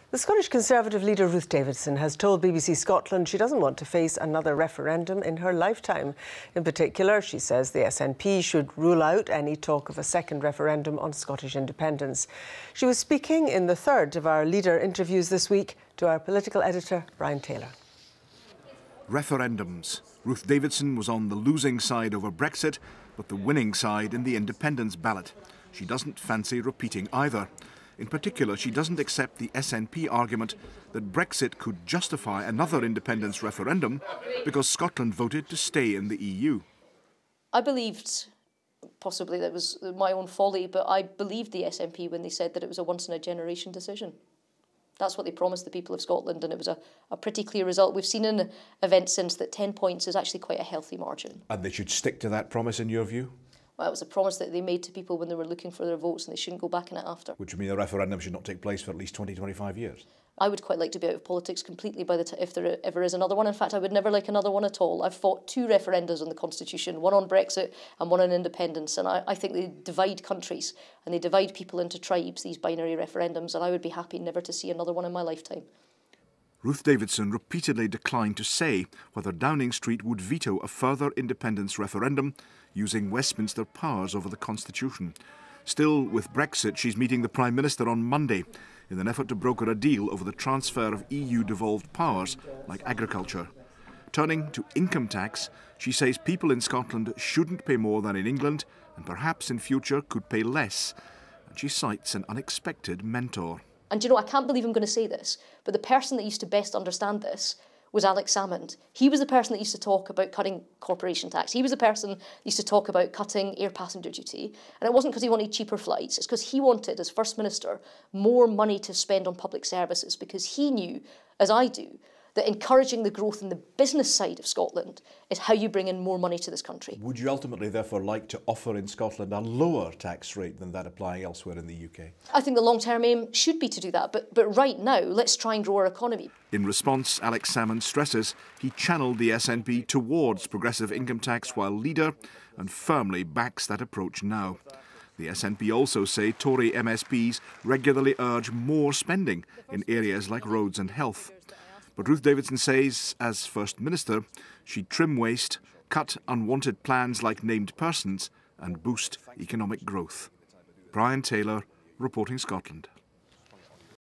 The Scottish Conservative leader Ruth Davidson has told BBC Scotland she doesn't want to face another referendum in her lifetime. In particular, she says the SNP should rule out any talk of a second referendum on Scottish independence. She was speaking in the third of our leader interviews this week to our political editor, Brian Taylor. Referendums. Ruth Davidson was on the losing side over Brexit, but the winning side in the independence ballot. She doesn't fancy repeating either. In particular, she doesn't accept the SNP argument that Brexit could justify another independence referendum because Scotland voted to stay in the EU. I believed, possibly that was my own folly, but I believed the SNP when they said that it was a once-in-a-generation decision. That's what they promised the people of Scotland, and it was a pretty clear result. We've seen in events since that 10 points is actually quite a healthy margin. And they should stick to that promise, in your view? Well, it was a promise that they made to people when they were looking for their votes, and they shouldn't go back in it after. Which would mean a referendum should not take place for at least 20, 25 years? I would quite like to be out of politics completely by the time, if there ever is another one. In fact, I would never like another one at all. I've fought 2 referendums on the Constitution, one on Brexit and one on independence, and I think they divide countries and they divide people into tribes, these binary referendums, and I would be happy never to see another one in my lifetime. Ruth Davidson repeatedly declined to say whether Downing Street would veto a further independence referendum using Westminster powers over the Constitution. Still, with Brexit, she's meeting the Prime Minister on Monday in an effort to broker a deal over the transfer of EU-devolved powers like agriculture. Turning to income tax, she says people in Scotland shouldn't pay more than in England and perhaps in future could pay less. And she cites an unexpected mentor. And you know, I can't believe I'm going to say this, but the person that used to best understand this was Alex Salmond. He was the person that used to talk about cutting corporation tax. He was the person that used to talk about cutting air passenger duty. And it wasn't because he wanted cheaper flights. It's because he wanted, as First Minister, more money to spend on public services, because he knew, as I do, that encouraging the growth in the business side of Scotland is how you bring in more money to this country. Would you ultimately therefore like to offer in Scotland a lower tax rate than that applying elsewhere in the UK? I think the long-term aim should be to do that, but right now, let's try and grow our economy. In response, Alex Salmond stresses he channelled the SNP towards progressive income tax while leader and firmly backs that approach now. The SNP also say Tory MSPs regularly urge more spending in areas like roads and health. But Ruth Davidson says, as First Minister, she'd trim waste, cut unwanted plans like named persons and boost economic growth. Brian Taylor, reporting Scotland.